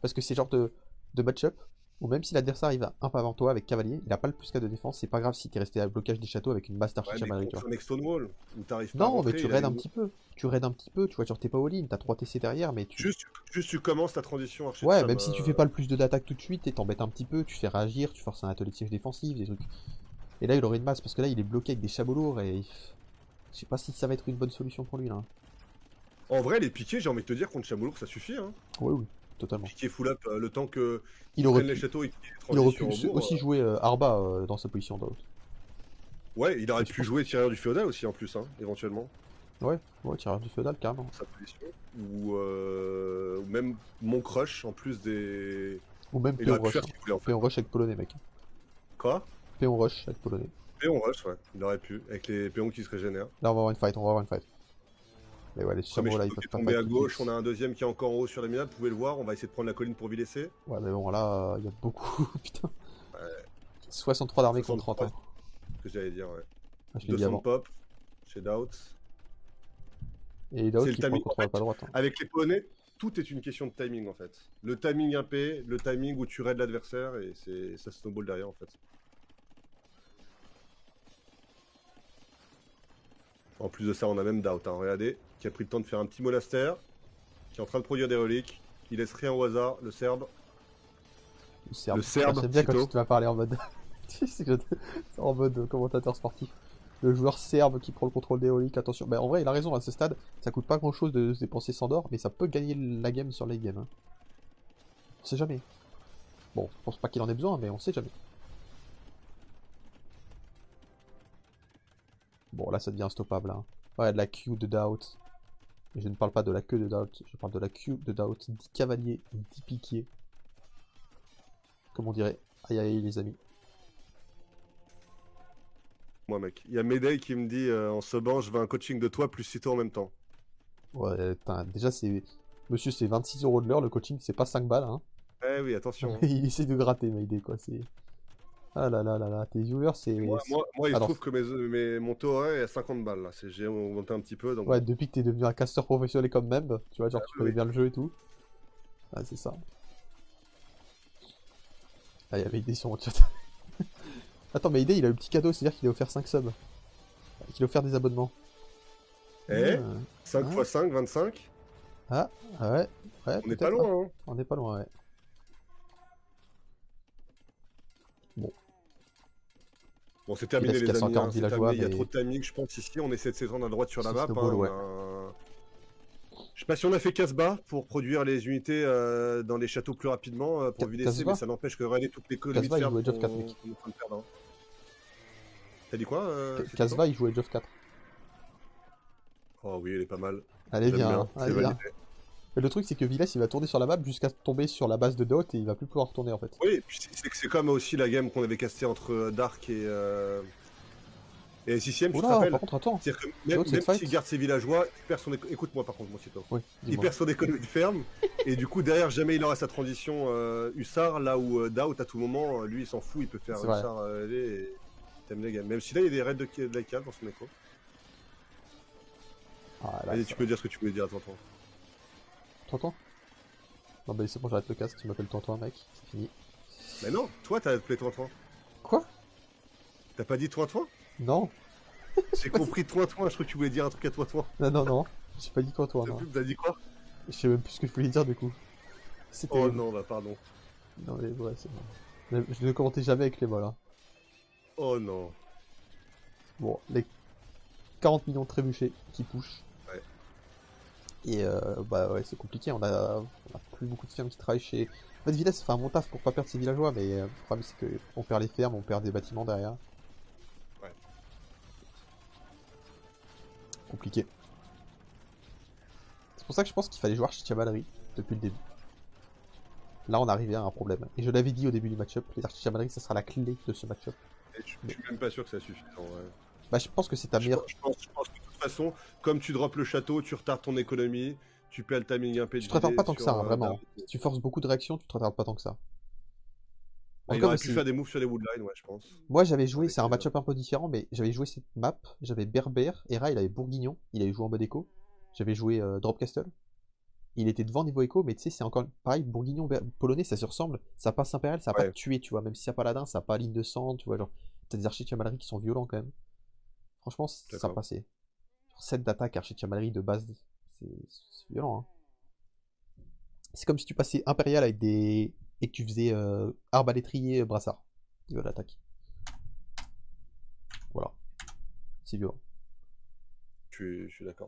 Parce que c'est le genre de match-up où même si l'adversaire arrive un peu avant toi avec cavalier, il a pas le plus 4 de défense, c'est pas grave si t'es resté à blocage des châteaux avec une masse Ouais, d'archi mais chamaillerie, tu vois. contre un next Stonewall, où t'arrives pas à Non, mais rentrer, tu il a raides une un petit peu. Tu raides un petit peu, tu vois, genre t'es pas all-in, t'as 3 TC derrière, mais tu. Juste tu commences ta transition archer de Ouais, cham. même si tu fais pas le plus de d'attaque tout de suite, et t'embêtes un petit peu, tu fais réagir, tu forces un atelier de siège défensif, des trucs. Et là, il aurait une masse, parce que là, il est bloqué avec des chabots lourds, et je sais pas si ça va être une bonne solution pour lui, là. En vrai, les piquets, j'ai envie de te dire, contre Chamoulour, ça suffit. Hein. Oui, oui, totalement. Piquer full up le temps que Il qu'ils aurait prennent les pu, châteaux et qu'ils il aurait transition pu au bourg. aussi jouer Arba dans sa position d'out. Ouais, il aurait Mais je pu pense. jouer tireur du féodal aussi en plus, hein, éventuellement, Ouais, ouais, tireur du féodal, carrément. dans sa position. Ou même mon crush en plus des. Ou même Il Péon aurait pu Rush, faire hein. ce qu'il voulait en fait. Péon Rush avec Polonais, mec. Quoi? Péon Rush avec Polonais. Péon rush, ouais. Il aurait pu, avec les péons qui se régénèrent. Là, on va avoir une fight, on va avoir une fight. Mais ouais, les Premier chameaux là, ils château qui peuvent est pas tombé fight à tout de gauche, on suite. a un deuxième qui est encore en haut sur la minade, vous pouvez le voir, on va essayer de prendre la colline pour laisser. Ouais, mais bon, là, il y a beaucoup. Putain. Ouais, 63 d'armée contre 30. 63, Hein. ce que j'allais dire, ouais. Ah, je l'ai dit 200 de avant. pop, chez Doubt. Et C'est l'autre le qui prend le timing. En contrôle à pas fait, droite. Hein. avec les Polonais, tout est une question de timing en fait. Le timing impé, le timing où tu raides l'adversaire et ça snowball derrière en fait. En plus de ça, on a même Doubt, hein, regardez, qui a pris le temps de faire un petit monastère, qui est en train de produire des reliques. Il laisse rien au hasard, le Serbe. Le Serbe. Le Serbe, J'aime bien quand plutôt. tu vas parler en mode. En mode commentateur sportif. Le joueur serbe qui prend le contrôle des reliques, attention. Bah, en vrai, il a raison à ce stade. Ça coûte pas grand chose de se dépenser 100 d'or, mais ça peut gagner la game sur les games. Hein. On sait jamais. Bon, je pense pas qu'il en ait besoin, mais on sait jamais. Bon, là, ça devient instoppable. Hein. Ouais, de la Q de Doubt. Mais je ne parle pas de la queue de Doubt, je parle de la Q de Doubt. 10 cavaliers, 10 piquiers. Comme on dirait. Aïe aïe, les amis. Moi mec, il y a Medei qui me dit en se banc, je veux un coaching de toi plus Cito en même temps. Ouais, déjà, c'est. Monsieur, c'est 26 € de l'heure, le coaching, c'est pas 5 balles. Hein. Eh oui, attention. Hein. Il essaie de gratter, Mayday, quoi. C'est. Ah là là là là, tes viewers, Et c'est. moi, il se Alors, trouve que mon taux horaire est à 50 balles là. J'ai augmenté un petit peu donc ouais, bon. depuis que t'es devenu un caster professionnel comme même, tu vois, genre, tu Oui, connais oui. bien le jeu et tout. Ah, c'est ça. Ah, il y avait Mayday sur mon chat. Attends, Mayday, il a le petit cadeau, c'est-à-dire qu'il a offert 5 subs. Qu'il a offert des abonnements. Eh, Ah, 5 ah, x 5, 25. ah ouais, ouais, On n'est pas peut-être. Hein. loin, hein. On n'est pas loin, ouais. Bon, Bon, c'est il terminé reste les amis, hein. 440 C'est villageois, terminé. Il y a trop mais de timing, je pense ici. On est cette saison à droite sur la c'est map. snowball, Hein. ouais. Je sais pas si on a fait Casbah pour produire les unités dans les châteaux plus rapidement pour VDC, mais Casbah, ça n'empêche que regardez toutes les économies de Casbah, il ferme joue Age of 4, mec. qu'on est en train de perdre. Hein. T'as dit quoi c'est toi? Casbah, il joue Age of 4. Oh oui, elle est pas mal. Allez, J'aime viens, bien, hein, c'est allez, viens. validé. Et le truc, c'est que Vilas, il va tourner sur la map jusqu'à tomber sur la base de Dot et il va plus pouvoir retourner en fait. Oui, et puis c'est comme aussi la game qu'on avait castée entre Dark et SICM, tu te Oula, rappelles? par contre, attends. C'est-à-dire que C'est haute même cette fight. s'il garde ses villageois, il perd son écoute-moi par contre, mon Cito. Oui, Il dis-moi. perd son économie de ferme, et du coup, derrière, jamais il aura sa transition Hussard, là où Doubt, à tout moment, lui, il s'en fout, il peut faire C'est vrai. Hussard et t'aimes les games. Même si là, il y a des raids de la cave dans son écho. Ah là, Vas-y, ça... tu peux dire ce que tu voulais dire, tonton. Tonton? Non, bah c'est bon, j'arrête le casque, tu m'appelles Tonton, mec, c'est fini. Mais non, toi, t'as appelé Toin-Toin. Quoi? T'as pas dit Toin-Toin? Non? J'ai compris Toin-Toin, je crois que tu voulais dire un truc à Toin-Toin. Non, non, non. J'ai pas dit Tonton, non. T'as dit quoi? Je sais même plus ce que je voulais dire du coup. C'est Oh terrible. non, bah pardon. Non, mais ouais, c'est bon. Je ne commentais jamais avec les mots là. Oh non. Bon, les 40 millions de trébuchés qui push. Ouais. Et bah ouais, c'est compliqué, on a plus beaucoup de fermes qui travaillent chez... En fait, Villas fait un bon taf pour pas perdre ses villageois, mais le problème c'est qu'on perd les fermes, on perd des bâtiments derrière. Ouais. Compliqué. C'est pour ça que je pense qu'il fallait jouer archi-cavalerie depuis le début. Là, on arrivait à un problème. Et je l'avais dit au début du match-up, les archi-cavaleries, ça sera la clé de ce match-up. Et je suis même pas sûr que ça suffise. En vrai. Bah, je pense que c'est ta meilleure... Je pense que de toute façon, comme tu drops le château, tu retardes ton économie, tu perds le timing impé Tu te retardes pas tant que ça, hein, vraiment. Si tu forces beaucoup de réactions, tu te retardes pas tant que ça. En il tout cas, aurait pu faire des moves sur les woodlines, ouais, je pense. moi j'avais joué, Avec c'est un match-up un peu différent, mais j'avais joué cette map, j'avais Berbère, Hera il avait Bourguignon, il avait joué en mode écho, j'avais joué Drop Castle, il était devant niveau écho, mais tu sais, c'est encore pareil, bourguignon, polonais, ça se ressemble. Ça passe impérial, ça va pas Ouais, te tuer, tu vois. Même si c'est paladin, ça a pas ligne de sang, tu vois. Genre, t'as des archers de chevalerie qui sont violents quand même. Franchement, ça d'accord. passait. 7 d'attaque, archer de chevalerie de base, c'est violent, hein. C'est comme si tu passais impérial avec des. Et que tu faisais arbalétrier, brassard. Niveau d'attaque. Voilà, c'est violent. Je suis d'accord.